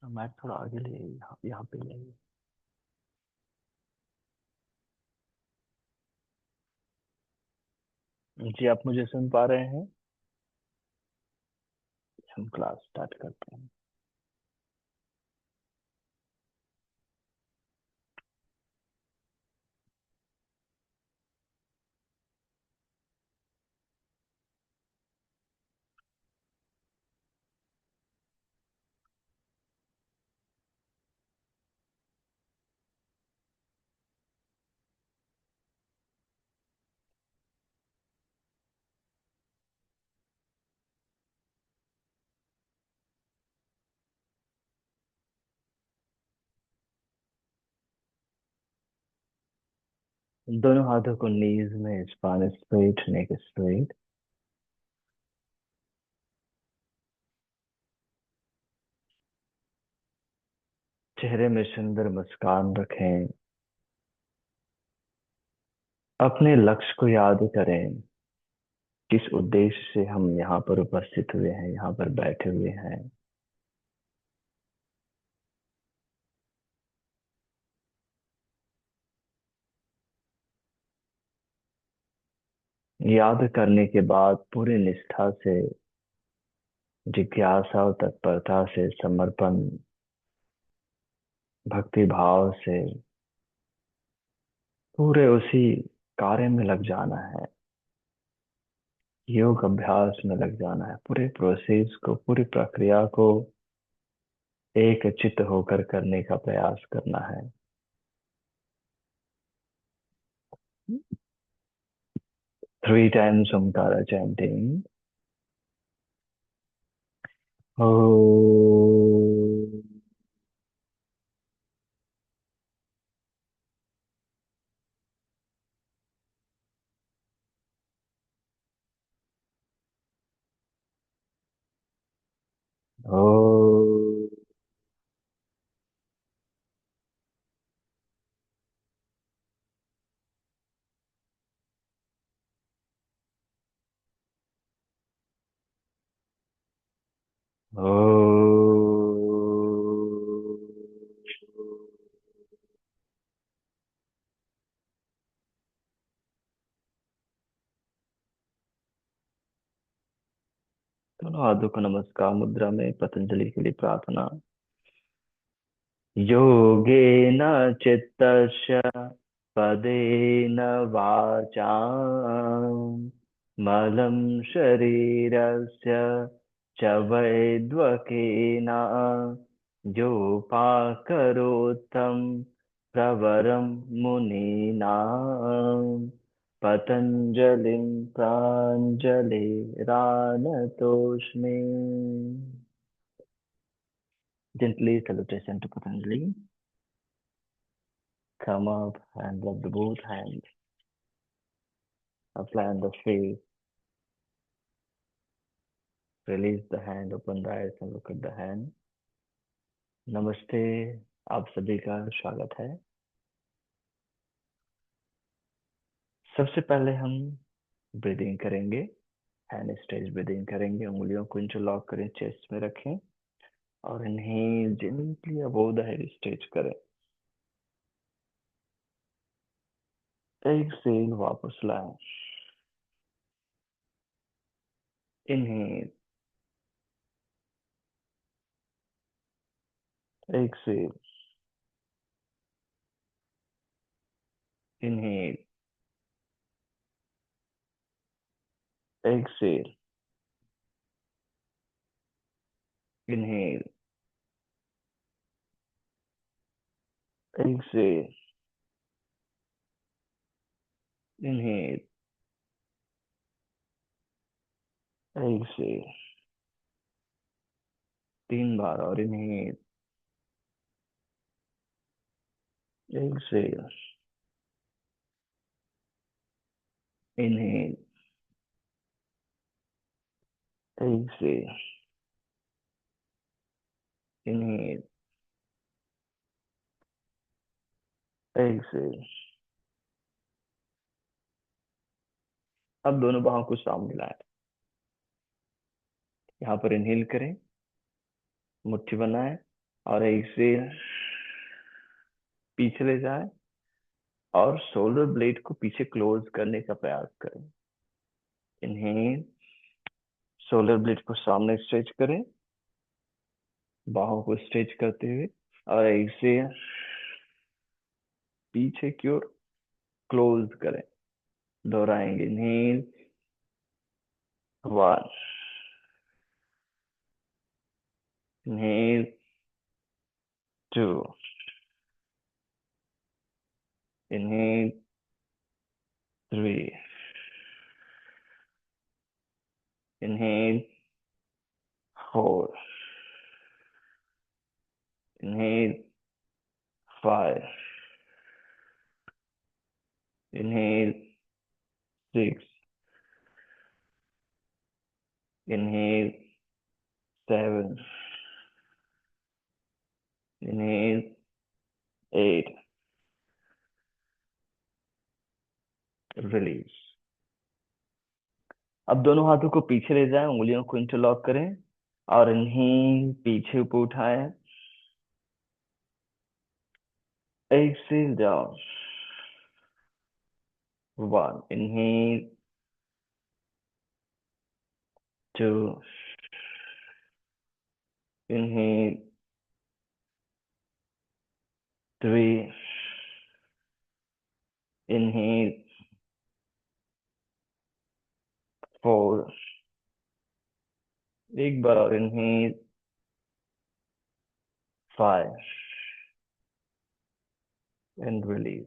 Mat थोड़ा आगे ले आइए, यहाँ पे ले आइए। जी, आप मुझे सुन पा रहे हैं? हम क्लास स्टार्ट करते हैं। दोनों हाथों को नीज में स्पान स्ट्रेट, नेक स्ट्रेट। चेहरे में सुंदर मुस्कान रखें। अपने लक्ष्य को याद करें। किस उद्देश्य से हम यहाँ पर उपस्थित हुए हैं, यहाँ पर बैठे हुए हैं। याद करने के बाद पूरी निष्ठा से, जिज्ञासा और तत्परता से, समर्पण, भक्ति भाव से पूरे उसी कार्य में लग जाना है। योग अभ्यास में लग जाना है। पूरे प्रोसेस को, पूरी प्रक्रिया को एक चित्त होकर करने का प्रयास करना है। 3 times Omkara chanting. Oh, oh, oh। दोनों हाथों को नमस्कार मुद्रा में पतंजलि के लिए प्रार्थना। योगेन चित्तस्य पदेन वाचा मलं शरीरस्य च वैद्वकेन योपाकरोत्थं प्रवरं मुनीनां पतञ्जलिं प्राञ्जलिरानतोऽस्मि। Gently salutation to Patanjali. Come up and rub the both hands. Apply on the face. Release the hand. Open the eyes and look at the hand. नमस्ते। आप सभी का स्वागत है। सबसे पहले हम ब्रीदिंग करेंगे। हैंड स्ट्रेच ब्रीदिंग करेंगे। उंगलियों को इंटरलॉक करें, चेस्ट में रखें और इन्हें gently above the head stretch करें। एक्सेल वापस लाएं। Inhale, exhale, inhale, exhale, inhale, exhale, inhale, exhale. 3 बार और inhale, exhale, inhale, exhale, inhale, exhale. अब दोनों बाहों को सामने लाएं। यहाँ पर इनहेल करें, मुट्ठी बनाएं और एक्सेल पीछे ले जाए और शोल्डर ब्लेड को पीछे क्लोज करने का प्रयास करें। इन्हें शोल्डर ब्लेड को सामने स्ट्रेच करें, बाहों को स्ट्रेच करते हुए, और एक्सेल पीछे की ओर क्लोज करें। दोहराएंगे। Inhale 1, inhale 2, inhale 3, inhale 4, inhale 5, inhale 6, inhale 7, inhale 8, release. अब दोनों हाथों को पीछे ले जाएं, उंगलियों को इंटरलॉक करें और इन्हें पीछे ऊपर उठाएं। Exhale down. 1, inhale, 2, inhale, 3, inhale, 4, एक बार और inhale, 5, and release।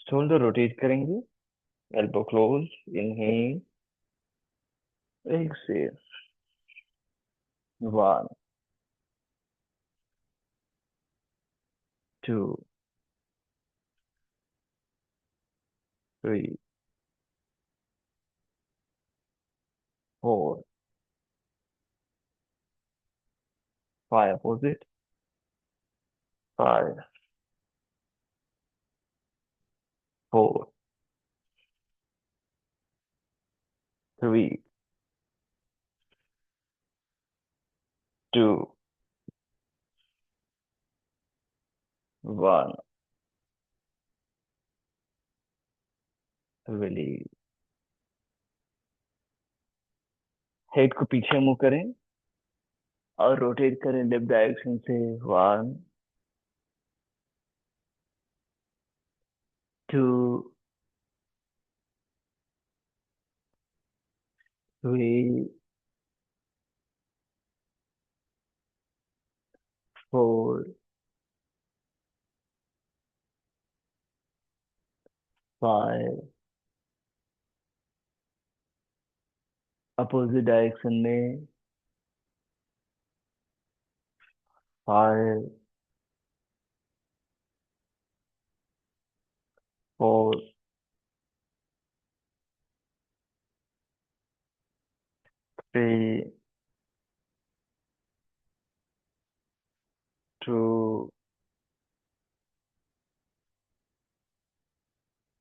Shoulder rotate करेंगे, elbow close, inhale, exhale, 1, 2, 3, 4, 5, opposite, 5, 4, 3, 2, 1, release। Head को पीछे मूव करें और रोटेट करें लेफ्ट डायरेक्शन से। 1, 2, 3, 4, 5, अपोजिट डायरेक्शन में। 5, 4, 3, 2,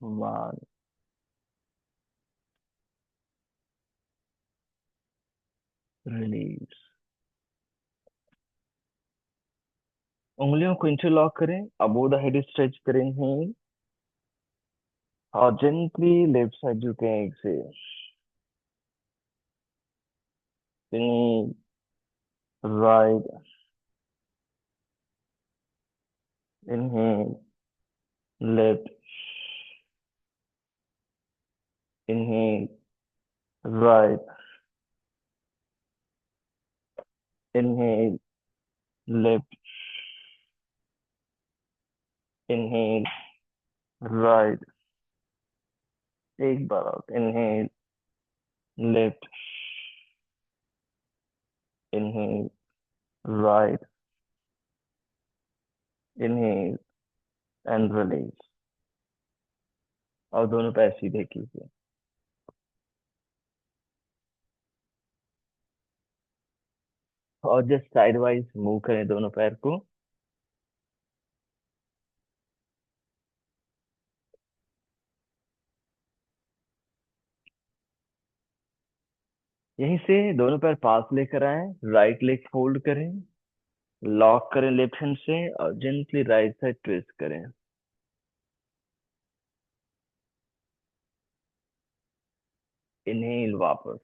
1, रिलीज। उंगलियों को इंटरलॉक करें, अबोव द हेड स्ट्रेच करेंगे और जेंटली लेफ्ट साइड झुकें। एक से right, inhale, left, inhale, right, inhale, left, inhale, right, एक बार और inhale, left, inhale, right, inhale, and release. और दोनों पैर सीधे कीजिए और जस्ट साइड वाइज मूव करें दोनों पैर को। यहीं से दोनों पैर पास लेकर आए, राइट लेग फोल्ड करें, लॉक करें लेफ्ट हैंड से और जेंटली राइट साइड ट्विस्ट करें। इनहेल वापस,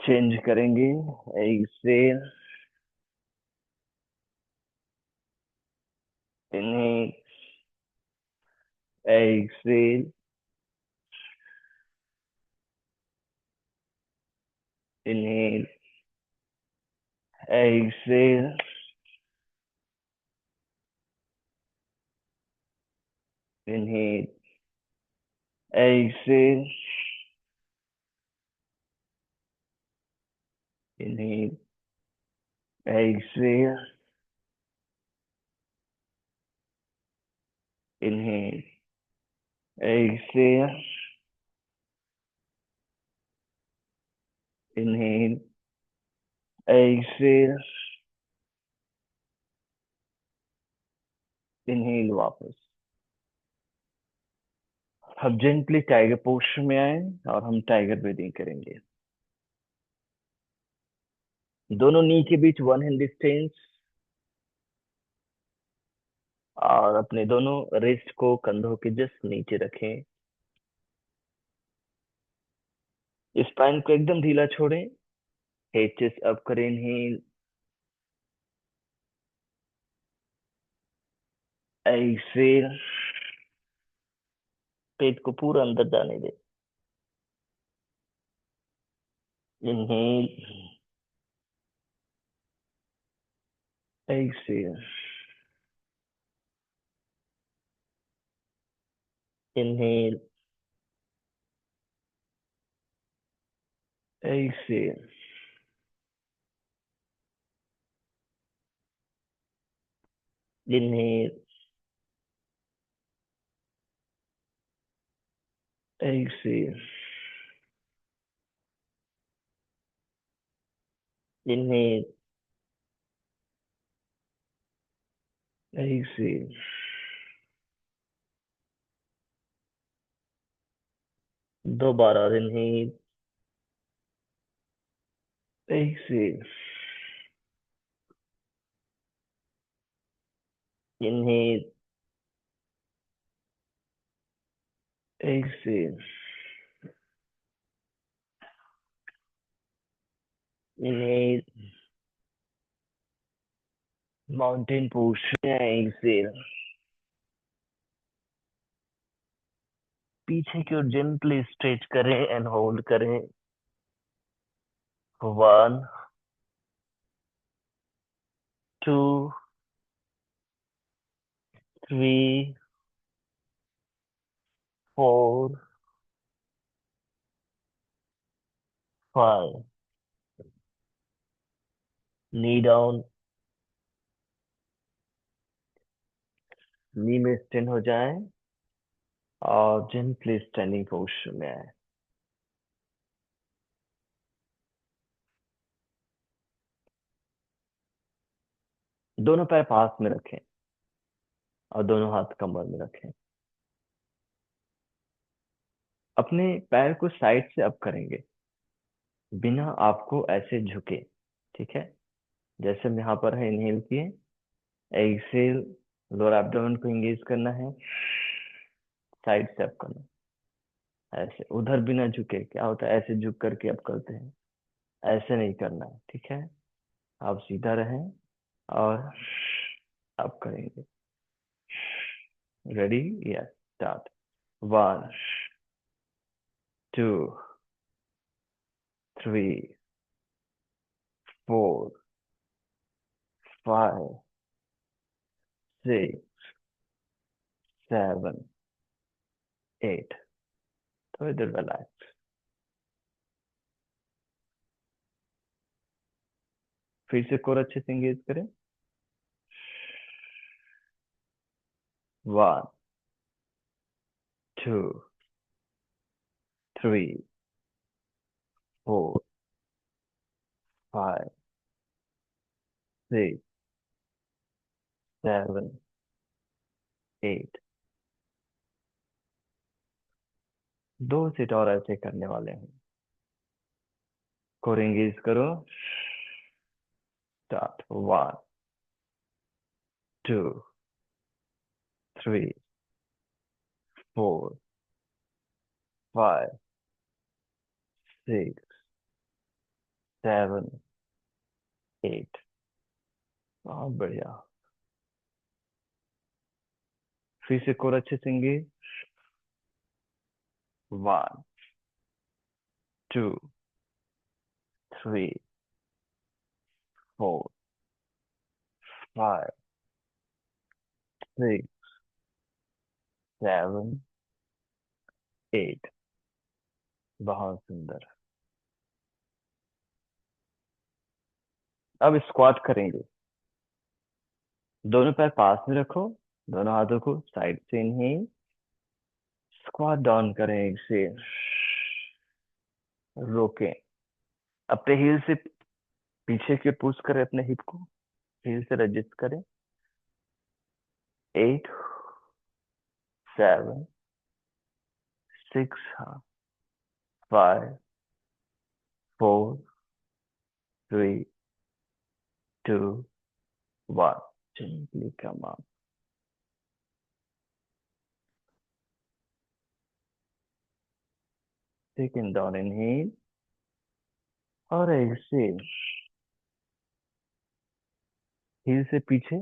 चेंज करेंगे, exhale, inhale, exhale, inhale, exhale, inhale, exhale, inhale, exhale, inhale, exhale, inhale, exhale, inhale वापस। अब जेंटली टाइगर पोस्टर में आए और हम टाइगर ब्रीदिंग करेंगे। दोनों नी के बीच वन हैंड डिस्टेंस, और अपने दोनों रिस्ट को कंधों के जस्ट नीचे रखें। स्पाइन को एकदम ढीला छोड़ें, हेड चेस्ट अप करें, इनहेल, एक्सेल, पेट को पूरा अंदर जाने दें, inhale, exhale, inhale, exhale, inhale, exhale, inhale, exhale, दोबारा, inhale, exhale, inhale, exhale, inhale, mountain pose, exhale, पीछे की ओर जेंटली स्ट्रेच करें एंड होल्ड करें। 1, 2, 3, 4, 5। नी डाउन, नी में स्टैंड हो जाए और जेंटली स्टैंडिंग पोस्चर में आए। दोनों पैर पास में रखें और दोनों हाथ कमर में रखें। अपने पैर को साइड से अप करेंगे, बिना आपको ऐसे झुके। ठीक है, जैसे हम यहाँ पर है, इनहेल किए, एक्सेल, लोअर एब्डोमेन को एंगेज करना है, साइड से अप करना है। ऐसे उधर बिना झुके, क्या होता है ऐसे झुक करके अप करते हैं, ऐसे नहीं करना है। ठीक है, आप सीधा रहें और अप करेंगे। Ready, yes, start. 1, 2, 3, 4, 5, 6, 7, 8। थोड़ी देर रिलैक्स, फिर से कोर अच्छे से एंगेज करें। 1, 2, 3, 4, 5, 6, 7, 8। 2 सेट और ऐसे करने वाले हैं। को एंगेज करो। स्टार्ट। 1, 2, 3, 4, 5, 6, 7, 8। बहुत बढ़िया। फिर से कोर अच्छे से एंगेज। 1, 2, 3, 4, 5, 6, 7, 8। बहुत सुंदर। अब स्क्वाट करेंगे। दोनों पैर पास में रखो। दोनों हाथों को साइड से इनहेल। स्क्वाट डाउन करें। एक से रोकें। अपने हील से पीछे की पुश करें। अपने हिप को हील से रजिस्ट करें। 8, 7, 6, 5, 4, 3, 2, 1। Gently come up. Taking down inhale और एक्सेल। हील से पीछे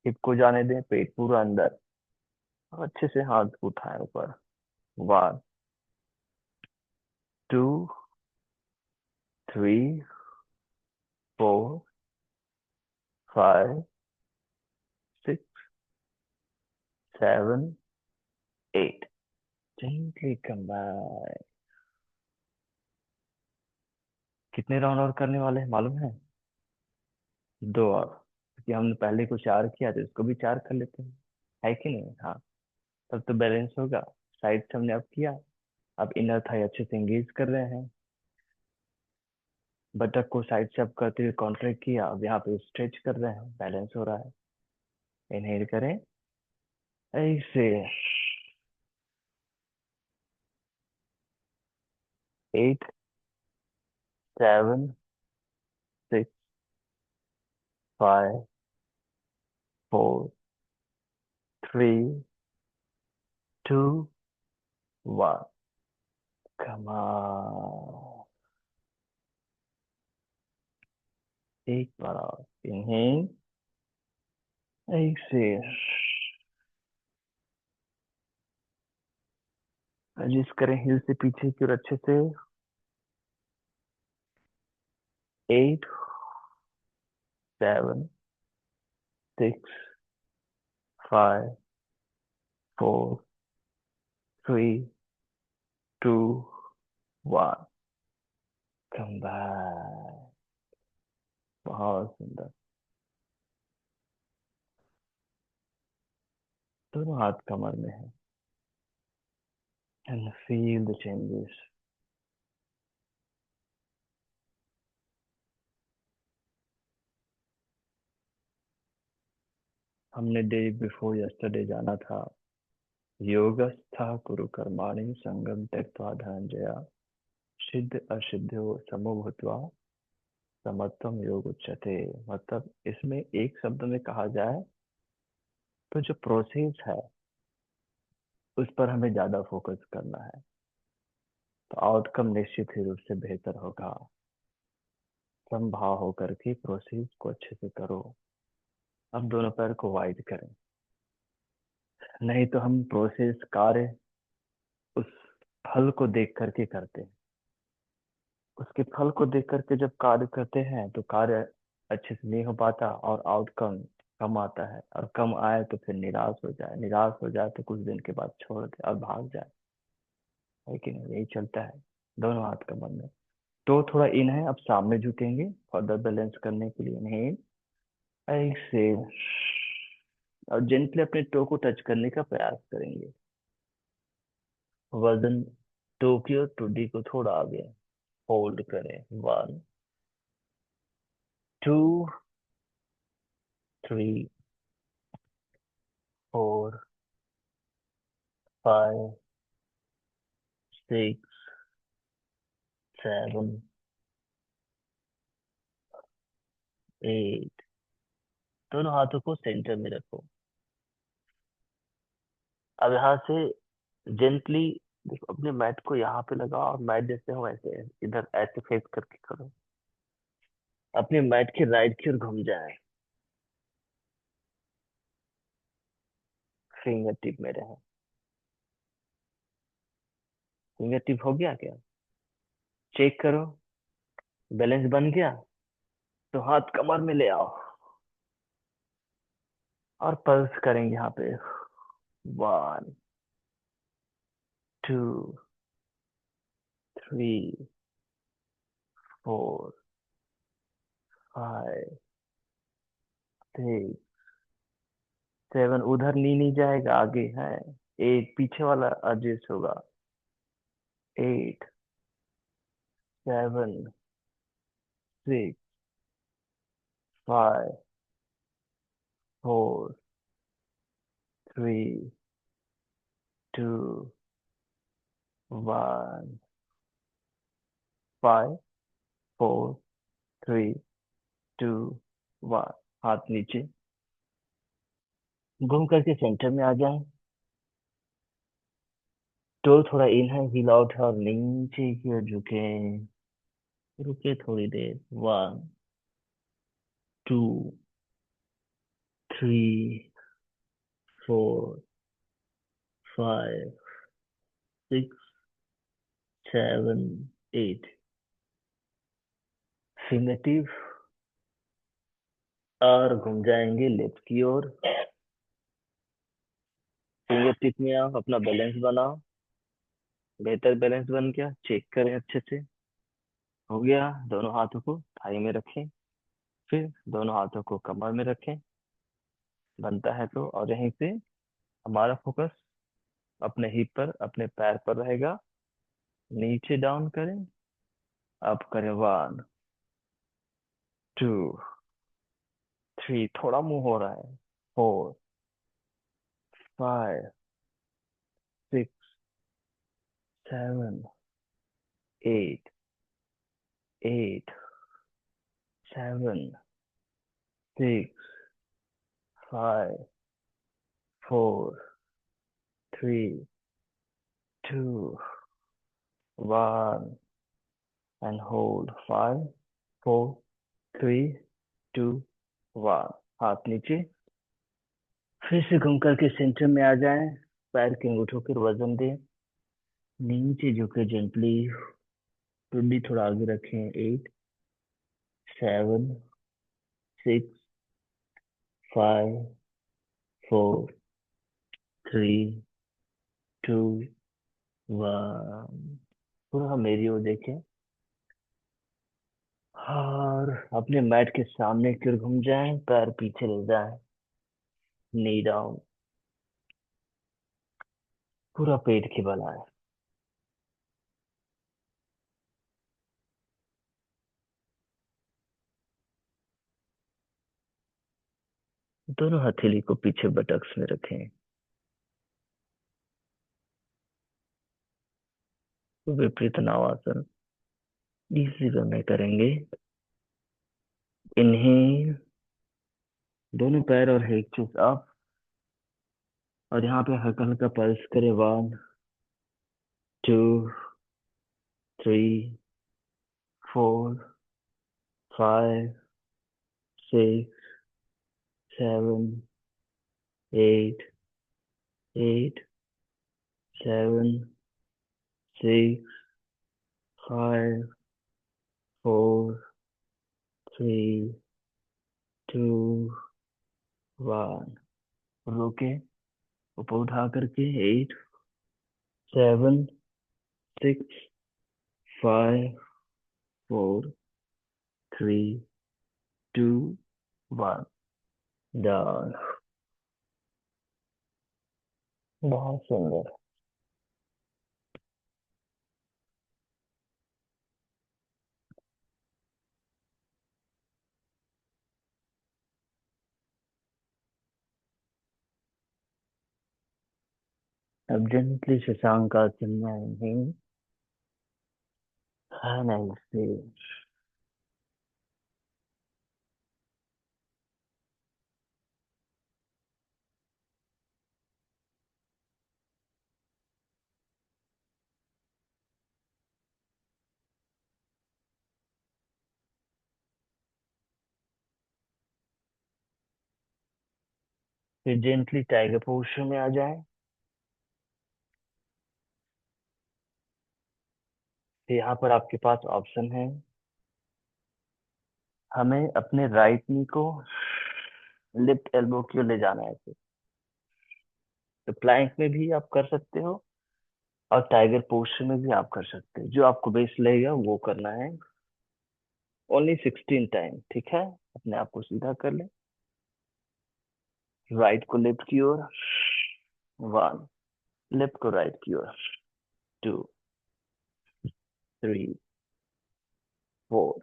हिप को जाने दें। पेट पूरा अंदर और अच्छे से हाथ उठाएं ऊपर। 1, 2, 3, 4, 5, 6, 7, 8। Gently come back. कितने राउंड और करने वाले हैं मालूम है? 2 और, क्योंकि हमने पहले को 4 किया तो इसको भी 4 कर लेते हैं। है कि नहीं? हाँ। तब तो बैलेंस होगा। साइड से हमने अब किया। अब इनर थाई अच्छे से एंगेज कर रहे हैं। बटक को साइड से अप करते हुए कॉन्ट्रैक्ट किया। अब यहाँ पे स्ट्रेच कर रहे हैं। बैलेंस हो रहा है। इनहेल करें ऐसे। 8, 7, 6, 5, 4, 3, 2, 1। Come on. एक बार और। इनहेल ऐसे। जिस करें हिल से पीछे की ओर अच्छे से। 8, 7, 6, 5, 4, 3, 2, 1। Come back. बहुत सुंदर। दोनों हाथ कमर में है। And feel the changes. हमने डे बिफोर यस्टरडे जाना था। योगस्था कुरु कर्माणि संगम त्यक्त्वा धनंजया सिद्ध असिद्ध्यो समो भूत्वा समत्वम योग उच्यते। मतलब इसमें एक शब्द में कहा जाए तो जो प्रोसेस है उस पर हमें ज्यादा फोकस करना है, तो आउटकम निश्चित ही रूप से बेहतर होगा। समभाव होकर के प्रोसेस को अच्छे से करो। अब दोनों पैर को वाइड करें। नहीं तो हम प्रोसेस कार्य उस फल को देख करके करते हैं। उसके फल को देख करके जब कार्य करते हैं तो कार्य अच्छे से नहीं हो पाता और आउटकम कम आता है। और कम आए तो फिर निराश हो जाए तो कुछ दिन के बाद छोड़ दे और भाग जाए। है कि नहीं? यही चलता है। दोनों हाथ कमर में। तो थोड़ा इन है। अब सामने झुकेंगे फर्दर बैलेंस करने के लिए। इनहेल ऐसे। और जेंटली अपने टो को टच करने का प्रयास करेंगे। वजन टो की और टुडी को थोड़ा आगे होल्ड करें। 1, 2, 3, 4, 5, 6, 7, 8। दोनों हाथों को सेंटर में रखो। अब यहाँ से जेंटली, देखो अपने मैट को यहाँ पे लगाओ और मैट जैसे हो वैसे इधर ऐसे फेस करके करो। अपने मैट के राइट की ओर घूम जाए। फिंगर टिप में रहे। फिंगर टिप हो गया क्या? चेक करो। बैलेंस बन गया? तो हाथ कमर में ले आओ और पल्स करेंगे यहाँ पे। 1, 2, 3, 4, 5, 6, 7। उधर नी नहीं जाएगा, आगे है। 8 पीछे वाला एडजस्ट होगा। 8, 7, 6, 5, 4, 3, 2, 1। 5, 4, 3, 2, 1। हाथ नीचे घूम करके सेंटर में आ जाए। तो थोड़ा इनहाल हिल आउट है और नीचे की ओर झुके। रुके थोड़ी देर। 1, 2, 3, 4, 5, 6, 7, 8। फिंगरटिप और घूम जाएंगे लेफ्ट की ओर। फिंगरटिप में आप अपना बैलेंस बनाओ। बेहतर बैलेंस बन गया, चेक करें अच्छे से। हो गया। दोनों हाथों को थाई में रखें। फिर दोनों हाथों को कमर में रखें। बनता है तो, और यहीं से हमारा फोकस अपने हिप पर, अपने पैर पर रहेगा। नीचे डाउन करें। अप करें। 1, 2, 3। थोड़ा मुंह हो रहा है। 4, 5, 6, 7, 8, 8, 7, 6, 5, 4, 3, 2, 1। And hold. 5, 4, 3, 2, 1। हाथ नीचे। फिर से घूम करके सेंटर में आ जाएं। पैर के अंगूठों पर वजन दें। नीचे झुके जेंटली। टुंडी थोड़ा आगे रखें। 8, 7, 6, 5, 4, 3, 2, 1। थोड़ा मेरी ओर देखें और अपने मैट के सामने की ओर घूम जाएं। पैर पीछे ले जाएं। Knee down. पूरा पेट की बल आए। दोनों हथेली को पीछे बटक्स में रखें। विपरीत नावासन इसी वे में करेंगे। इन्हें दोनों पैर और हेड चेस्ट अप। और यहाँ पे हल्का हल्का पल्स करें। 1, 2, 3, 4, 5, 6, 7, 8, 8, 7, 6, 5, 4, 3, 2, 1। रोके। ऊपर उठा करके। 8, 7, 6, 5, 4, 3, 2, 1। डाउन। बहुत सुंदर। अब जेंटली शशांक आसन में आएंगे। हाँ नहीं से फिर जेंटली टाइगर पोस्चर में आ जाए। तो यहाँ पर आपके पास ऑप्शन है, हमें अपने राइट नी को लेफ्ट एल्बो की ओर ले जाना है ऐसे। तो प्लैंक में भी आप कर सकते हो, और टाइगर पोस्चर में भी आप कर सकते हो, जो आपको बेस्ट लगेगा वो करना है। ओनली 16 टाइम, ठीक है। अपने आप को सीधा कर ले, राइट को लेफ्ट की ओर, 1, लेफ्ट को राइट की ओर, 2, 3, 4,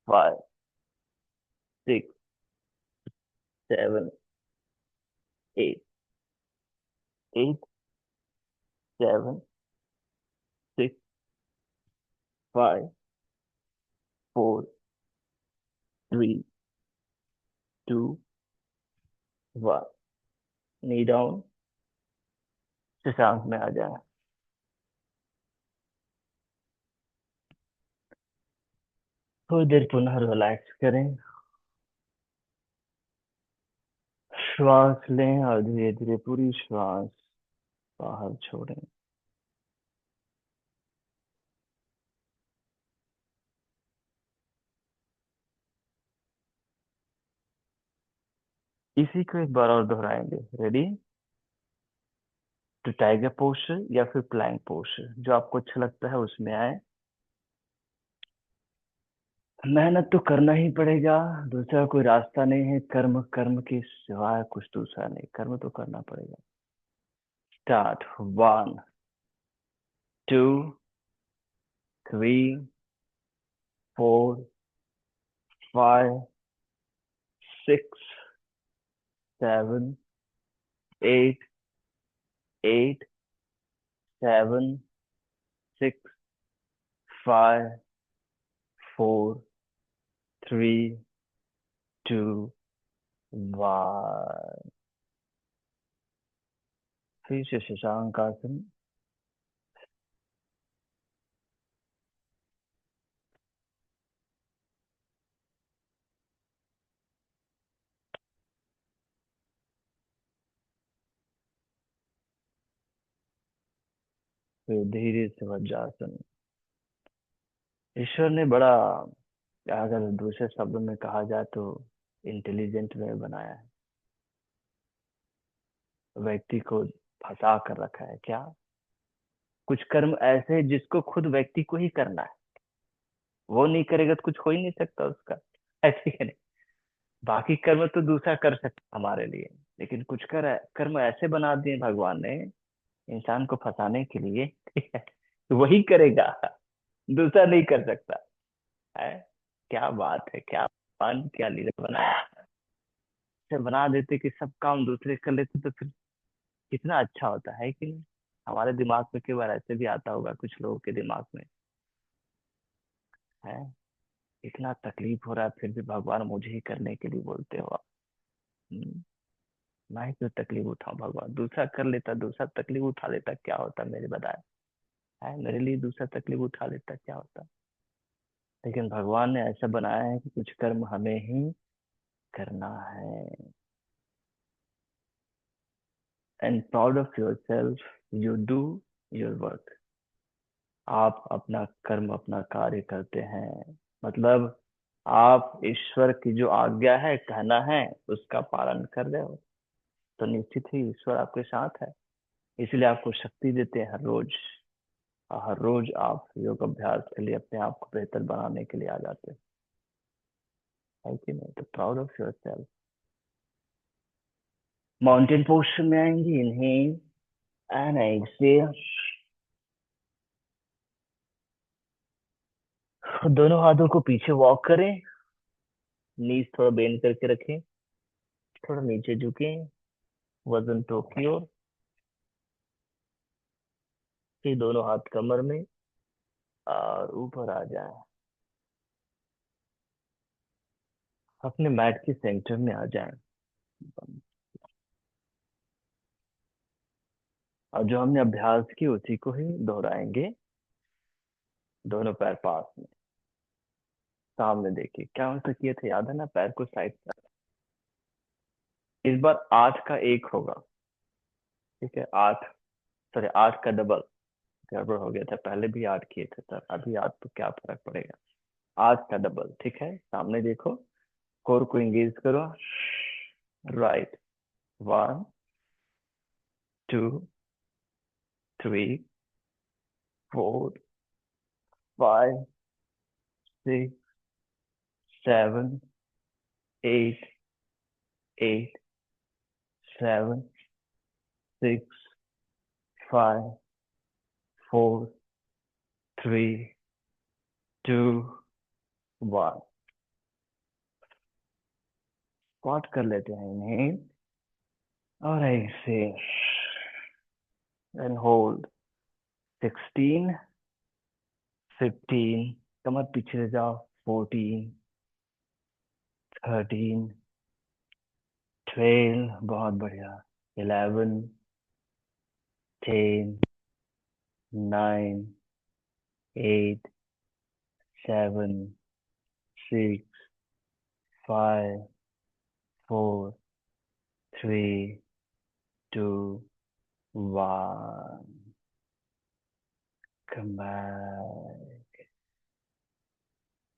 5, 6, 7, 8, 8, 7, 6, 5, 4, 3, 2, 1। नी डाउन, शशांक में आ जाए। थोड़ी देर पुनः रिलैक्स करें, श्वास लें और धीरे धीरे पूरी श्वास बाहर छोड़ें। इसी को एक बार और दोहराएंगे। रेडी? तो टाइगर पोस्चर या फिर प्लैंक पोस्चर, जो आपको अच्छा लगता है उसमें आए। मेहनत तो करना ही पड़ेगा, दूसरा कोई रास्ता नहीं है। कर्म, कर्म के सिवाय कुछ दूसरा नहीं, कर्म तो करना पड़ेगा। स्टार्ट। 1, 2, 3, 4, 5, 6, 7, 8, 8, 7, 6, 5, 4, 3, 2, 1। फिर से शशांक आसन। फिर धीरे से वज्रासन। ईश्वर ने बड़ा, अगर दूसरे शब्दों में कहा जाए तो, इंटेलिजेंट में बनाया है। व्यक्ति को फंसा कर रखा है क्या? कुछ कर्म ऐसे हैं जिसको खुद व्यक्ति को ही करना है, वो नहीं करेगा तो कुछ हो ही नहीं सकता उसका। ऐसे ही नहीं, बाकी कर्म तो दूसरा कर सकता हमारे लिए, लेकिन कुछ कर्म ऐसे बना दिए भगवान ने इंसान को फंसाने के लिए, ठीक है, तो वही करेगा, दूसरा नहीं कर सकता है। क्या बात है, क्या भगवान क्या लीला बनाया। से बना देते कि सब काम दूसरे कर लेते तो फिर कितना अच्छा होता है कि नहीं। हमारे दिमाग में कई बार ऐसे भी आता होगा कुछ लोगों के दिमाग में, है, इतना तकलीफ हो रहा है फिर भी भगवान मुझे ही करने के लिए बोलते हो आप। हम्म, मैं ही क्यों तकलीफ उठाऊं, भगवान दूसरा कर लेता, दूसरा तकलीफ उठा लेता, क्या होता मेरे बताए। है, मेरे लिए दूसरा तकलीफ उठा लेता क्या होता। लेकिन भगवान ने ऐसा बनाया है कि कुछ कर्म हमें ही करना है। And proud of your self, you do your work. आप अपना कर्म, अपना कार्य करते हैं, मतलब आप ईश्वर की जो आज्ञा है, कहना है, उसका पालन कर रहे हो, तो निश्चित ही ईश्वर आपके साथ है। इसलिए आपको शक्ति देते हैं हर रोज, और हर रोज आप योग अभ्यास के लिए अपने आप को बेहतर बनाने के लिए आ जाते हैं, है कि नहीं? तो proud of your self. Mountain posture में आएंगे। Inhale and exhale. दोनों हाथों को पीछे वॉक करें, नीज थोड़ा बेंड करके रखें, थोड़ा नीचे झुकें, वजन टो की ओर, फिर दोनों हाथ कमर में, और ऊपर आ जाए, अपने मैट के सेंटर में आ जाए। और जो हमने अभ्यास की उसी को ही दोहराएंगे। दोनों पैर पास में, सामने देखिए। क्या हमसे किए थे, याद है ना? पैर को साइड पर। इस बार 8 का 1 होगा। ठीक है, 8, सॉरी 8 का डबल। गड़बड़ हो गया था, पहले भी 8 किए थे सर, अभी 8 तो क्या फर्क पड़ेगा। 8 का डबल, ठीक है, सामने देखो। कोर को इंगेज करो। राइट। 1 2 3 4 5 6 7 8 7 6 5 4 3 2 1। स्क्वाट कर लेते हैं इन्हें, और ऐसे एंड होल्ड। 16, 15, कमर पीछे ले जाओ। 14, 13, 12, बहुत बढ़िया। 11, 10, 9, 8, 7, 6, 5, 4, 3, 2, 1। Come back.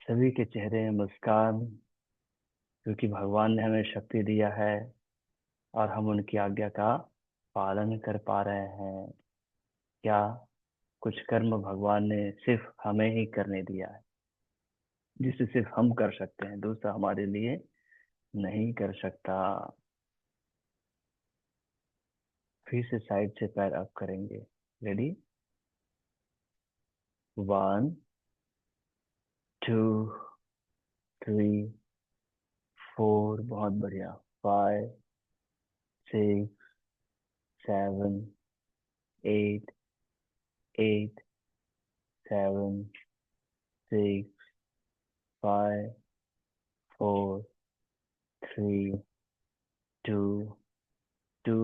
सभी के चेहरे में मुस्कान, क्योंकि भगवान ने हमें शक्ति दिया है और हम उनकी आज्ञा का पालन कर पा रहे हैं। क्या, कुछ कर्म भगवान ने सिर्फ हमें ही करने दिया है, जिसे सिर्फ हम कर सकते हैं, दूसरा हमारे लिए नहीं कर सकता। फिर से साइड से पैर अप करेंगे। रेडी? 1 2 3 4, बहुत बढ़िया। 5 6 7 8 8 7 6 5 4 3 2 2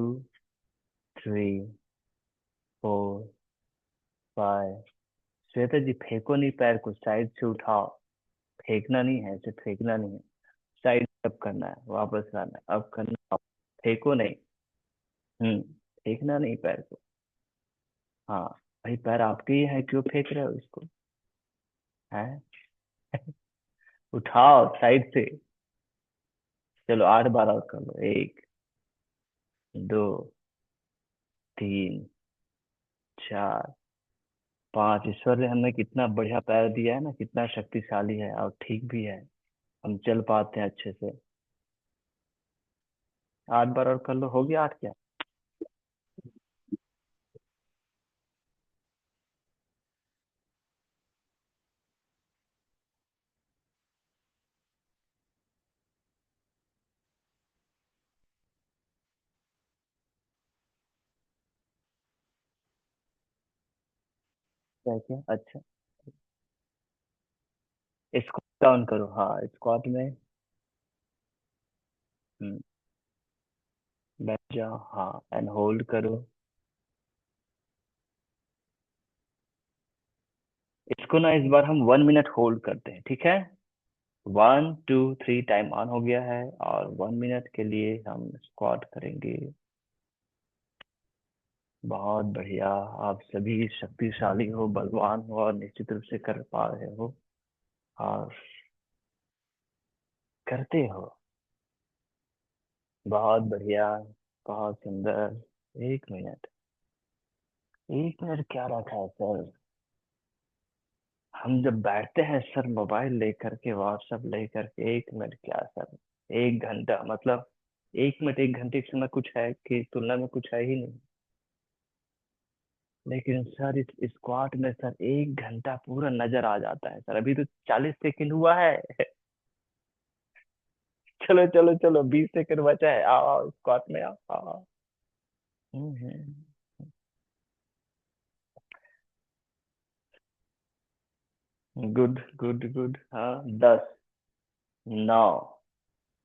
3 4 5। श्वेता जी, फेंको नहीं पैर को, साइड से उठाओ। फेंकना नहीं है, ऐसे फेंकना नहीं है। साइड अप करना है, वापस लाना है, अप करना। फेंको नहीं। फेंकना नहीं पैर को। हाँ। भाई पैर आपके ही है, क्यों फेंक रहे हो इसको? है? उठाओ साइड से। चलो 8 बार और कर लो। 1 2 3 4 5। ईश्वर ने हमें कितना बढ़िया पैर दिया है ना, कितना शक्तिशाली है और ठीक भी है। हम चल पाते हैं अच्छे से। 8 बार और कर लो। हो गया 8 क्या? क्या क्या? अच्छा, इसको डाउन करो। हाँ, स्क्वाट में। हम्म, बैठ जाओ। हाँ, एंड होल्ड करो। इसको ना इस बार हम 1 मिनट होल्ड करते हैं, ठीक है? 1 2 3 टाइम ऑन हो गया है, और 1 मिनट के लिए हम स्क्वाट करेंगे। बहुत बढ़िया। आप सभी शक्तिशाली हो, बलवान हो, और निश्चित रूप से कर पा रहे हो, और करते हो। बहुत बढ़िया। बहुत सुंदर। 1 मिनट। 1 मिनट क्या रखा है सर? हम जब बैठते हैं सर, मोबाइल लेकर के, व्हाट्सएप लेकर के, 1 मिनट क्या सर? 1 घंटा मतलब, 1 मिनट 1 घंटे के समय कुछ है कि तुलना में कुछ है ही नहीं। लेकिन सर इस स्क्वाट में सर 1 घंटा पूरा नजर आ जाता है सर। अभी तो 40 सेकंड हुआ है। चलो चलो चलो, 20 सेकंड बचा है। आओ आओ, स्क्वाट में आओ आओ आओ। हम्म। Good good good. हाँ, 10, 9,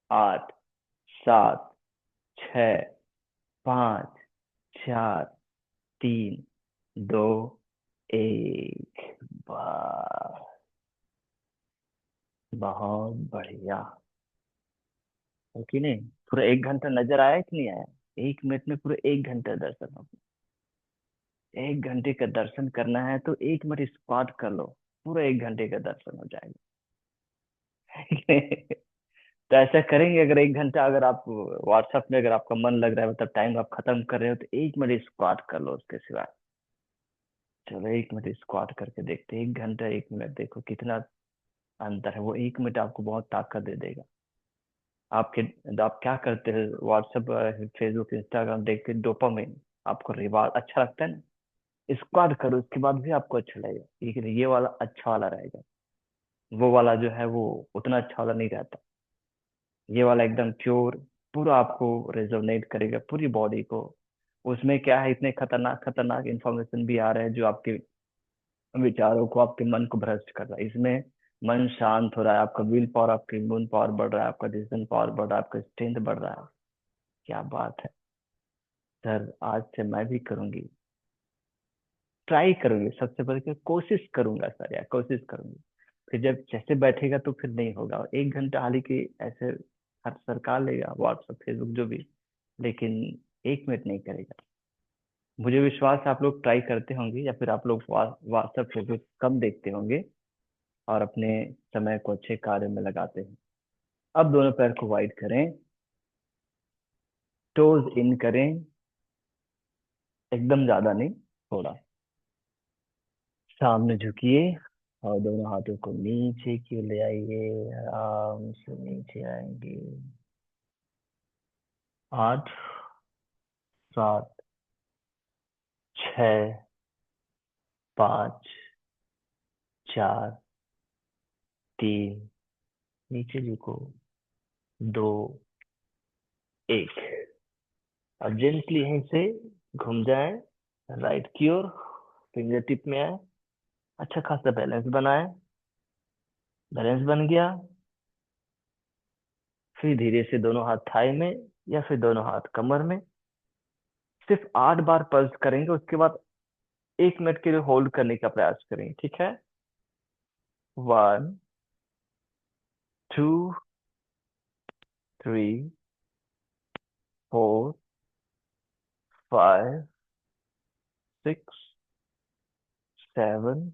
8, 7, 6, 5, 4, 3, 2, 1। वाह, बहुत बढ़िया। है कि नहीं? पूरा 1 घंटा नजर आया कि नहीं आया? 1 मिनट में पूरे 1 घंटा दर्शन हो। 1 घंटे का दर्शन करना है तो 1 मिनट स्क्वाट कर लो, पूरा 1 घंटे का दर्शन हो जाएगा। तो ऐसा करेंगे, अगर 1 घंटा अगर आप व्हाट्सएप में, अगर आपका मन लग रहा है, मतलब टाइम आप खत्म कर रहे हो, तो 1 मिनट स्क्वाट कर लो उसके सिवाय। चलो 1 मिनट स्क्वाट करके देखते हैं, 1 घंटा 1 मिनट, देखो कितना अंतर है। वो 1 मिनट आपको बहुत ताकत दे देगा। आपके, आप क्या करते हैं, व्हाट्सएप, फेसबुक, इंस्टाग्राम देख के डोपामिन, आपको रिवार्ड अच्छा लगता है ना? स्क्वाड करो, उसके बाद भी आपको अच्छा लगेगा, लेकिन ये वाला अच्छा वाला रहेगा। वो वाला जो है वो उतना अच्छा वाला नहीं रहता। ये वाला एकदम प्योर, पूरा आपको रेजोनेट करेगा पूरी बॉडी को। उसमें क्या है, इतने खतरनाक खतरनाक इंफॉर्मेशन भी आ रहे हैं जो आपके विचारों को, आपके मन को भ्रष्ट कर रहा है। इसमें मन शांत हो रहा है, आपका विल पावर, आपकी इम्यून पावर बढ़ रहा है, आपका डिसीजन पावर बढ़ रहा है, आपका स्ट्रेंथ बढ़ रहा है। क्या बात है। सर आज से मैं भी करूंगी, ट्राई करूंगी, सबसे पहले कोशिश करूंगा सर, यार कोशिश करूंगी। फिर जब जैसे बैठेगा तो फिर नहीं होगा। 1 घंटा हालांकि ऐसे हर सरकार लेगा, व्हाट्सएप फेसबुक जो भी, लेकिन 1 मिनट नहीं करेगा। मुझे विश्वास है आप लोग ट्राई करते होंगे, या फिर आप लोग व्हाट्सएप फेसबुक कम देखते होंगे और अपने समय को अच्छे कार्य में लगाते हैं। अब दोनों पैर को वाइड करें, टोज इन करें, एकदम ज्यादा नहीं, थोड़ा। सामने झुकिए और दोनों हाथों को नीचे की ओर ले आइए, आराम से नीचे आएंगे। 8, 7, 6, 5, 4, 3, नीचे झुको, 2, 1। अब जेंटली यहीं से घूम जाए राइट की ओर, फिंगर टिप में आए, अच्छा खासा बैलेंस बनाए। बैलेंस बन गया, फिर धीरे से दोनों हाथ थाई में या फिर दोनों हाथ कमर में, सिर्फ 8 बार पल्स करेंगे। उसके बाद 1 मिनट के लिए होल्ड करने का प्रयास करेंगे, ठीक है? 1, 2, 3, 4, 5, 6, 7,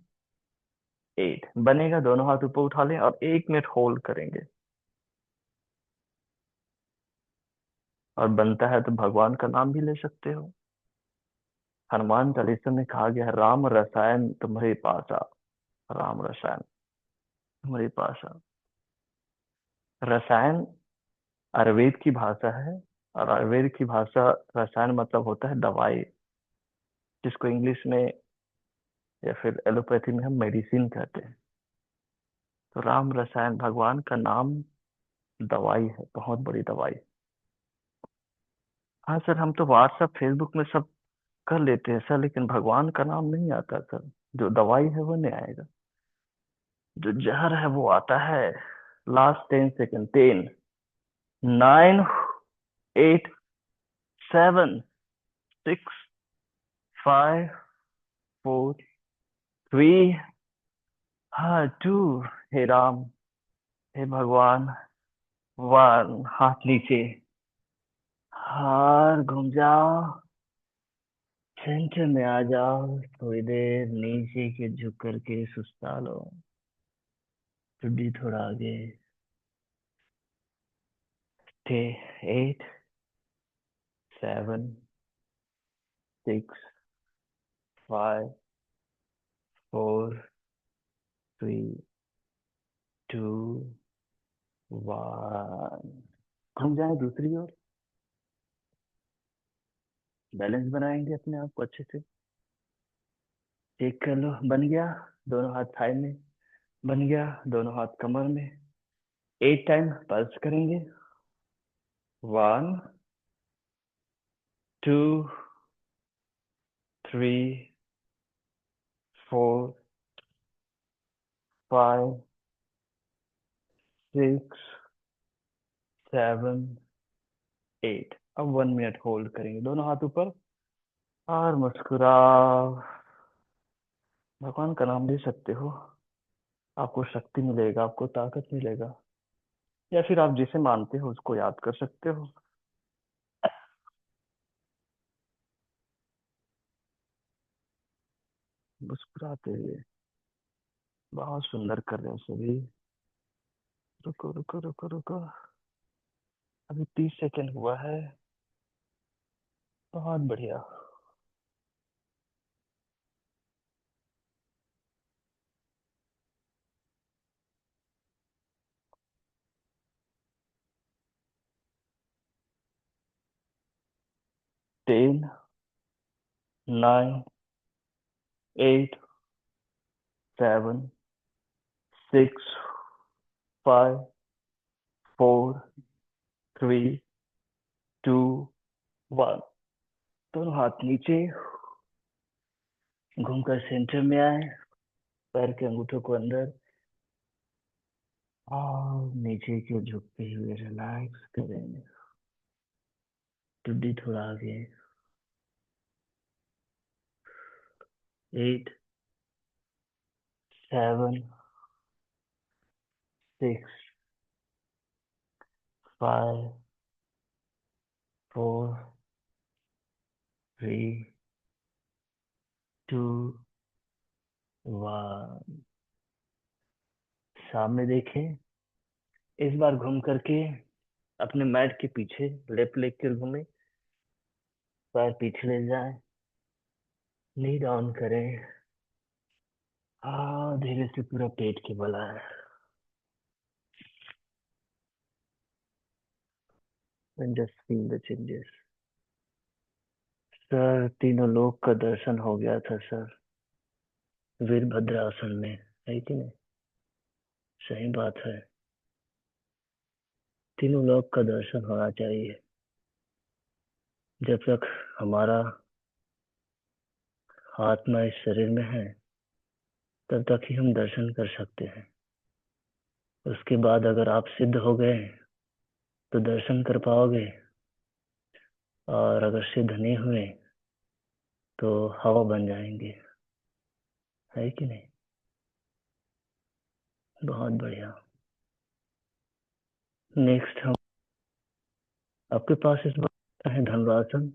8। बनेगा, दोनों हाथ ऊपर उठा लें और 1 मिनट होल्ड करेंगे। और बनता है तो भगवान का नाम भी ले सकते हो। हनुमान चालीसा में कहा गया है, राम रसायन तुम्हारे पास आ। राम रसायन तुम्हारे पास आ। रसायन आयुर्वेद की भाषा है, और आयुर्वेद की भाषा, रसायन मतलब होता है दवाई, जिसको इंग्लिश में या फिर एलोपैथी में हम मेडिसिन कहते हैं। तो राम रसायन, भगवान का नाम दवाई है, बहुत बड़ी दवाई। हाँ सर, हम तो व्हाट्सएप फेसबुक में सब कर लेते हैं सर, लेकिन भगवान का नाम नहीं आता सर। जो दवाई है वो नहीं आएगा, जो जहर है वो आता है। लास्ट 10 सेकेंड, 10, 9, 8, 7, 6, 5, 4, 3, हाँ, 2। हे राम, हे भगवान। 1, हाथ नीचे, हार घूम जाओ, सेंटर में आ जाओ, थोड़ी देर नीचे के झुक करके सुस्ता लो, ठुड्डी थोड़ा आगे। थे 8, 7, 6, 5, 4, 3, 2, 1। घूम जाए दूसरी ओर, बैलेंस बनाएंगे अपने आप को अच्छे से। चेक कर लो, बन गया? दोनों हाथ थाई में, बन गया दोनों हाथ कमर में। 8 टाइम पल्स करेंगे। 1, 2, 3, 4, फाइव, सिक्स, सेवन, एट। अब 1 मिनट होल्ड करेंगे, दोनों हाथ ऊपर, और मुस्कुराओ। भगवान का नाम ले सकते हो, आपको शक्ति मिलेगा, आपको ताकत मिलेगा, या फिर आप जिसे मानते हो उसको याद कर सकते हो। मुस्कुराते हुए, बहुत सुंदर कर रहे हो सभी। रुको रुको रुको रुको, अभी 30 सेकेंड हुआ है। बहुत बढ़िया। 10, 9, 8, 7, 6, 5, 4, 3, 2, 1। दोनों हाथ नीचे, घूमकर सेंटर में आए, पैर के अंगूठों को अंदर, और नीचे के झुकते हुए रिलैक्स करेंगे। टुड्डी थोड़ा आगे। 8, 7, 6, 5, 4, 3, 2, 1। सामने देखें। इस बार घूम करके अपने मैट के पीछे लेफ्ट लेग कर घूमे, पैर पीछे ले जाए, नी डाउन करें। हाँ, धीरे से पूरा पेट के बल आए। And just feel the changes। Sir, तीनों लोक का दर्शन हो गया था सर, वीरभद्र आसन में, है कि नहीं? सही बात है, तीनों लोक का दर्शन होना चाहिए। जब तक हमारा आत्मा इस शरीर में है, तब तक ही हम दर्शन कर सकते हैं। उसके बाद अगर आप सिद्ध हो गए तो दर्शन कर पाओगे, और अगर सिद्ध नहीं हुए तो हवा बन जाएंगे, है कि नहीं? बहुत बढ़िया। नेक्स्ट हम, आपके पास इस बार है धनुरासन,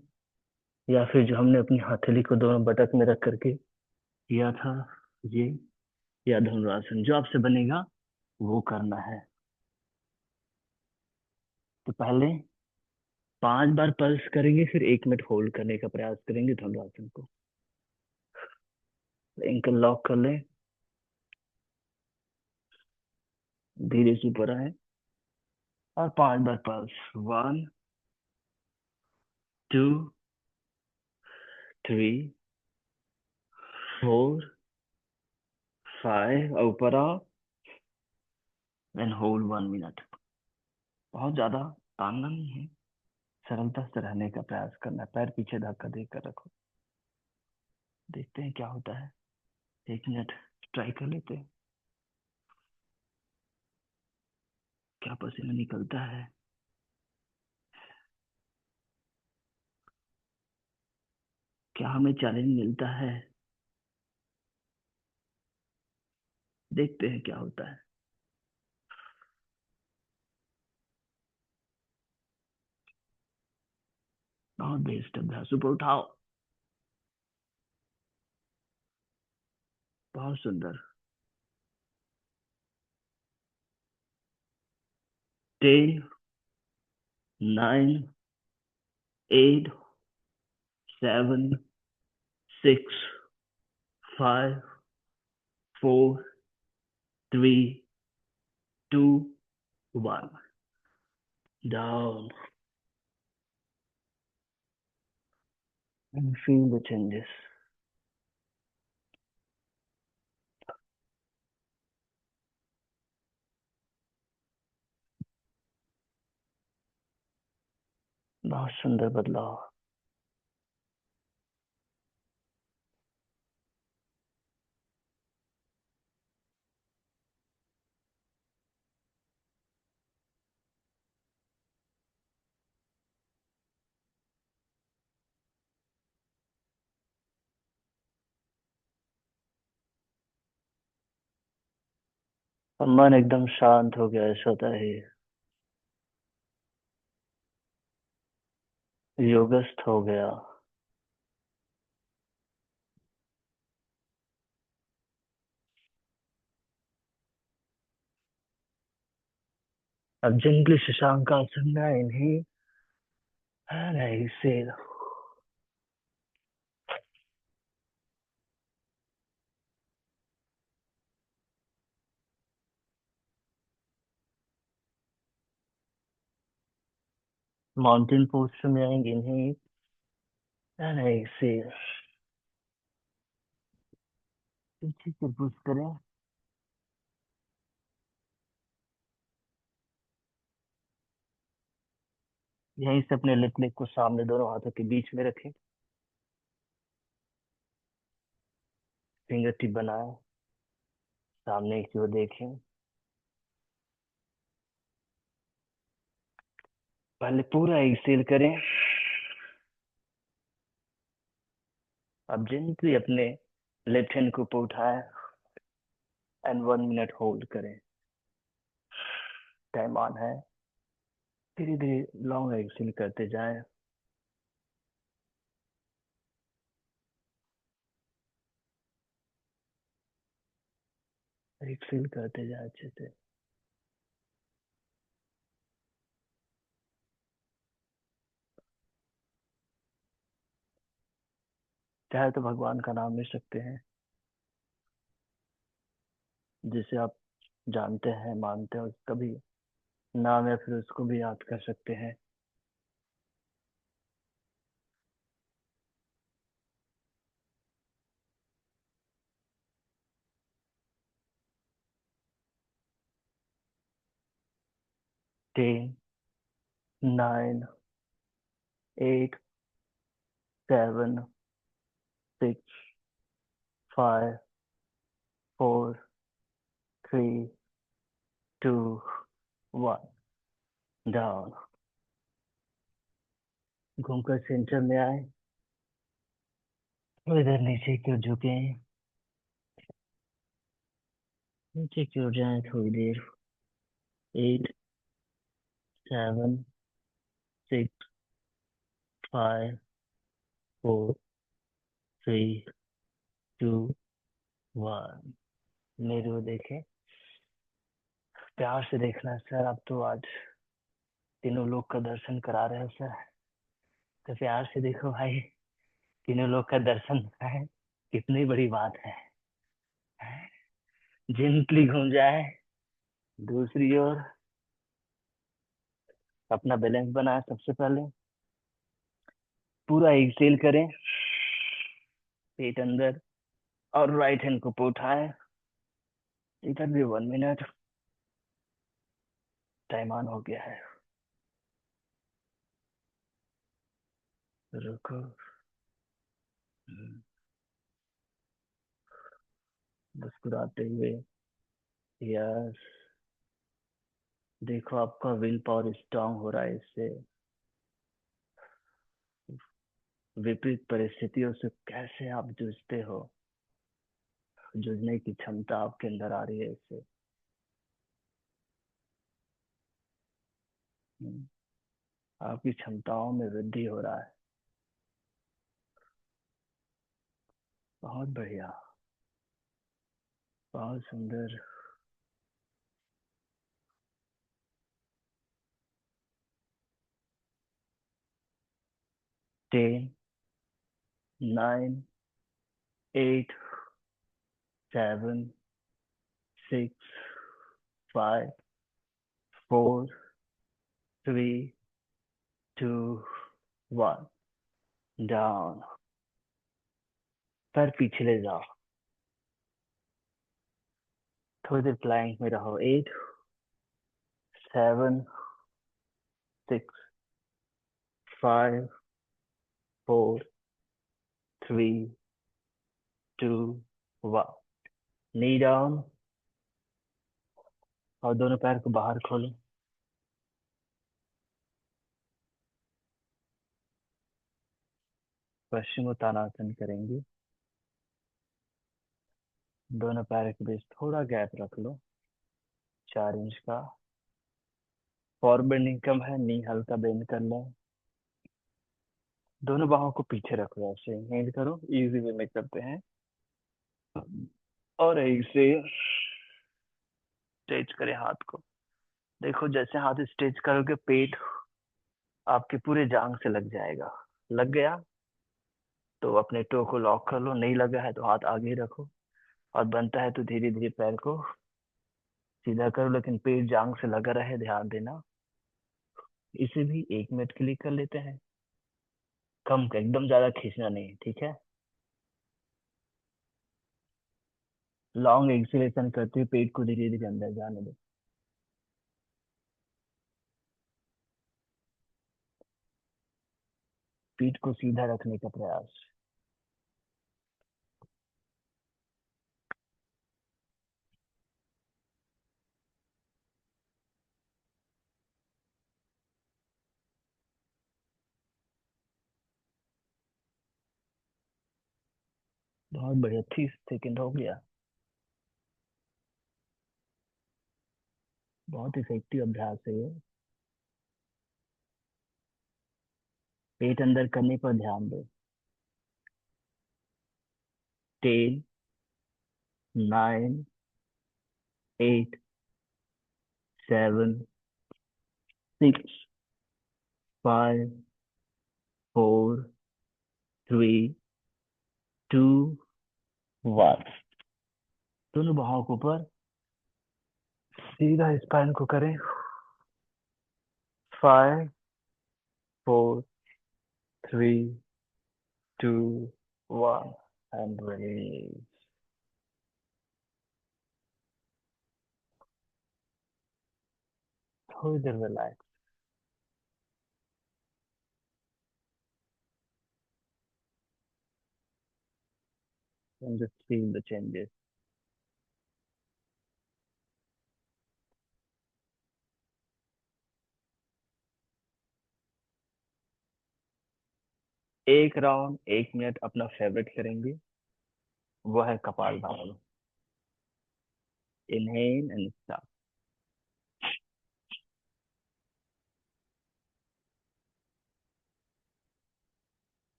या फिर जो हमने अपनी हथेली को दोनों बटक में रख करके किया था, ये, या धनुरासन, जो आपसे बनेगा वो करना है। तो पहले 5 बार पल्स करेंगे, फिर 1 मिनट होल्ड करने का प्रयास करेंगे धनुरासन को। एंकल लॉक कर लें, धीरे से ऊपर आए, और 5 बार पल्स। 1, 2, 3, 4, 5, और ऊपर आओ, एंड होल्ड 1 मिनट। बहुत ज्यादा तानना नहीं है, सरलता से रहने का प्रयास करना है। पैर पीछे धक्का देकर रखो, देखते हैं क्या होता है। 1 मिनट ट्राई कर लेते हैं, क्या पसीना निकलता है। क्या हमें चैलेंज मिलता है, देखते हैं क्या होता है। बहुत बेस्ट अभ्यास, ऊपर उठाओ, बहुत सुंदर। 10, 9, 8, 7, 6, 5, 4, 3, 2, 1। Down and feel the changes। बहुत सुंदर बदलाव। अब मन एकदम शांत हो गया स्वतः ही। योगस्थ हो गया। अब जंगली शशांक आसन में इन्हीं and exhale. माउंटेन पोस्टर में आएंगे, इन्हीं and exhale. पीछे से पुश करें। यहीं से अपने लिप को सामने दोनों हाथों के बीच में रखें। फिंगर टिप बनाएं। सामने की ओर देखें। पहले पूरा एक्सेल करें। अब जेंटली अपने लेफ्ट हैंड को ऊपर उठाएं एंड 1 मिनट होल्ड करें। टाइम ऑन है। धीरे धीरे लॉन्ग एक्सेल करते जाएं। एक्सेल करते जाएं अच्छे से। चाहे तो भगवान का नाम ले सकते हैं, जिसे आप जानते हैं मानते हैं, उसका भी नाम, या फिर उसको भी याद कर सकते हैं। 10, 9, 8, 7, 6, 5, 4, 3, 2, 1। डाउन। घूमकर सेंटर में आए। इधर नीचे की ओर झुके। नीचे की ओर जाए थोड़ी देर। 8, 7, 6, 5, 4, 3, 2, 1। मेरे को देखे। प्यार से देखना है सर, आप तो आज तीनों लोग का दर्शन करा रहे हो सर। तो प्यार से देखो भाई, तीनों लोग का दर्शन है, कितनी बड़ी बात है। जेंटली घूम जाए दूसरी ओर। अपना बैलेंस बनाए सबसे पहले। पूरा एक्सेल करें। पेट अंदर और राइट हैंड को ऊपर उठाएं। इधर भी 1 मिनट। टाइम ऑन हो गया है। रुको। मुस्कुराते हुए। यस। देखो आपका विल पावर स्ट्रांग हो रहा है इससे। विपरीत परिस्थितियों से कैसे आप जूझते हो, जूझने की क्षमता आपके अंदर आ रही है इससे। आपकी क्षमताओं में वृद्धि हो रहा है। बहुत बढ़िया। बहुत सुंदर। 10, 9, 8, 7, 6, 5, 4, 3, 2, 1। डाउन। पैर पीछे ले जाओ। थोड़ी देर प्लैंक में रहो। 8, 7, 6, 5, 4, 3, 2, 1। Knee down. और दोनों पैर को बाहर खोलो। पश्चिमोत्तानासन करेंगे। दोनों पैर के बीच थोड़ा गैप रख लो। 4 इंच का। फॉरवर्ड बेंडिंग कम है, नी हल्का बेंड कर लो। दोनों बाहों को पीछे रखो, ऐसे बेंड करो, इजी वे में करते हैं। और ऐसे स्ट्रेच करें हाथ को। देखो जैसे हाथ स्ट्रेच करोगे, पेट आपके पूरे जांग से लग जाएगा। लग गया तो अपने टो को लॉक कर लो, नहीं लगा है तो हाथ आगे ही रखो। और बनता है तो धीरे धीरे पैर को सीधा करो, लेकिन पेट जांग से लगा रहे, ध्यान देना। इसे भी 1 मिनट के लिए कर लेते हैं। कम एकदम ज्यादा खींचना नहीं, ठीक है। लॉन्ग एक्सेलेशन करते हुए पेट को धीरे धीरे अंदर जाने दो। पीठ को सीधा रखने का प्रयास। बहुत बढ़िया, 30 सेकंड हो गया। बहुत इफेक्टिव अभ्यास है ये। पेट अंदर करने पर ध्यान दो। 10, 9, 8, 7, 6, 5, 4, 3, 2, 1। दोनों बाहों को ऊपर, सीधा स्पाइन को करें। 5, 4, 3, 2, 1 एंड रिलीज। थोड़ी देर relax and just feel the changes. एक राउंड 1 मिनट अपना फेवरेट करेंगे, वो है kapalbhati. Inhale and start.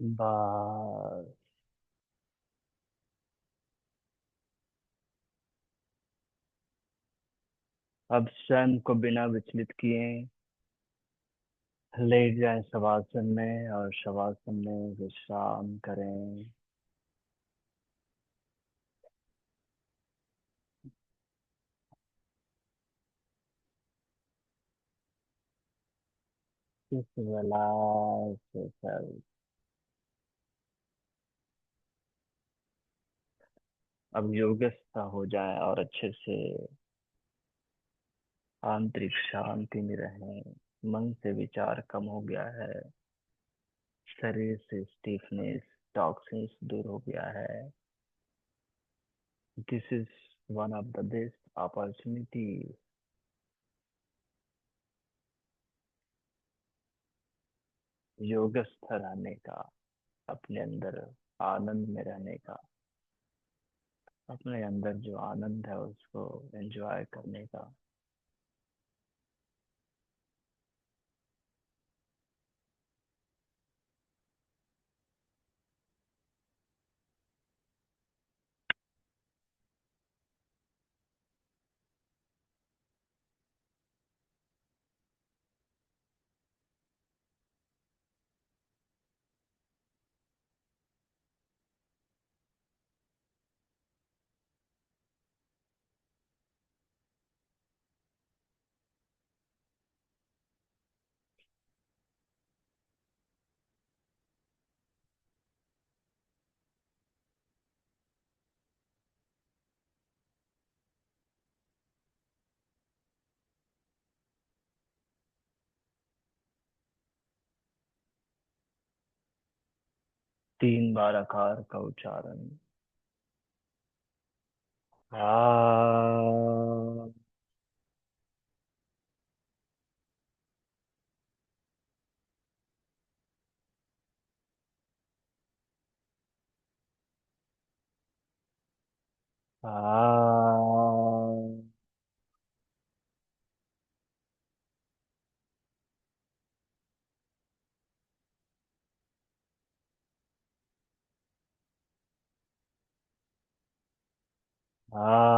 बस। अब स्वयं को बिना विचलित किए लेट जाएं शवासन में, और शवासन में विश्राम करें। Just relax yourself। अब योगस्थ हो जाए और अच्छे से आंतरिक शांति में रहें। मन से विचार कम हो गया है, शरीर से स्टीफनेस, टॉक्सिन्स दूर हो गया है। This is one of the best opportunity योगस्थ रहने का, अपने अंदर आनंद में रहने का, अपने अंदर जो आनंद है उसको एंजॉय करने का। तीन बार आकार का उच्चारण। आ। आ। आ।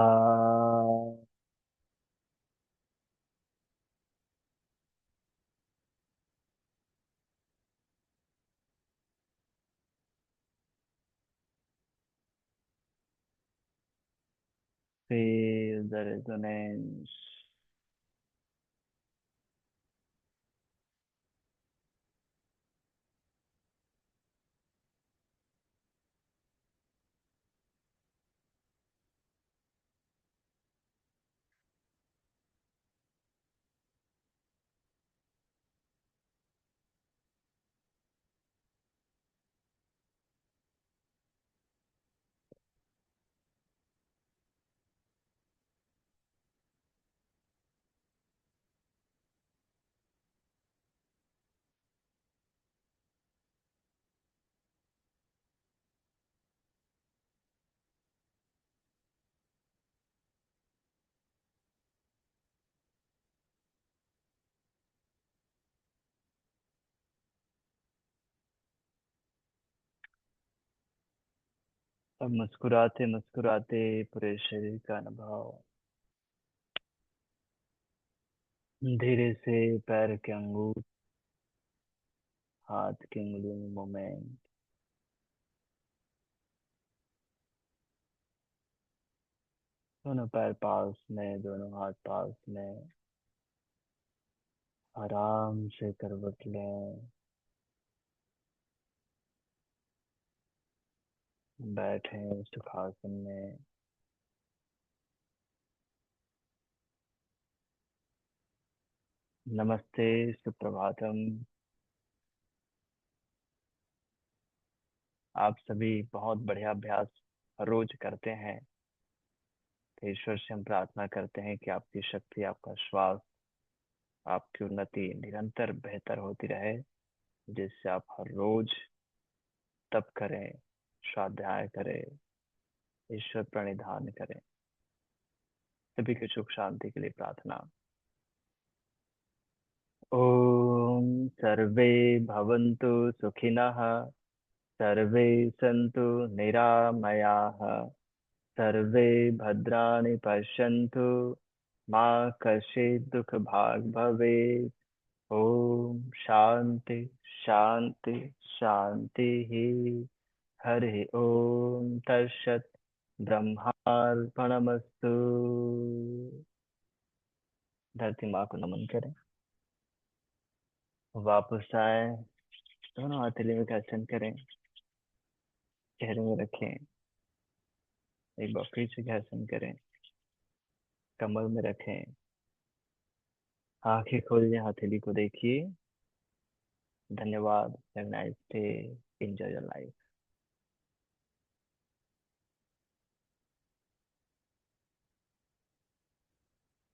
Feel the resonance. अब मुस्कुराते मुस्कुराते पूरे शरीर का अनुभव। धीरे से पैर के अंगूठ, हाथ की उंगलियों में मूवमेंट। दोनों पैर पास में, दोनों हाथ पास में। आराम से करवट लें। बैठें सुखासन में। नमस्ते, सुप्रभातम। आप सभी बहुत बढ़िया अभ्यास हर रोज करते हैं। तो ईश्वर से हम प्रार्थना करते हैं कि आपकी शक्ति, आपका श्वास, आपकी उन्नति निरंतर बेहतर होती रहे, जिससे आप हर रोज तप करें, स्वाध्याय करें, ईश्वर प्रणिधान करें। सभी की सुख शांति के लिए प्रार्थना। ओम सर्वे भवन्तु सुखिनः, सर्वे सन्तु निरामयाः, सर्वे भद्राणि पश्यन्तु, मा कश्चित् दुःखभाग् भवेत्। ओम शांति शांति शांति। हरि ओम तत्सत्। ब्रह्मार्पणमस्तु। धरती माँ को नमन करें। वापस आए, दोनों हथेली में घर्षण करें, चेहरे में रखें। एक बार फिर से घर्षण करें, कमर में रखें। आंखें खोलिए, हथेली को देखिए। धन्यवाद। Have nice day. Enjoy your life.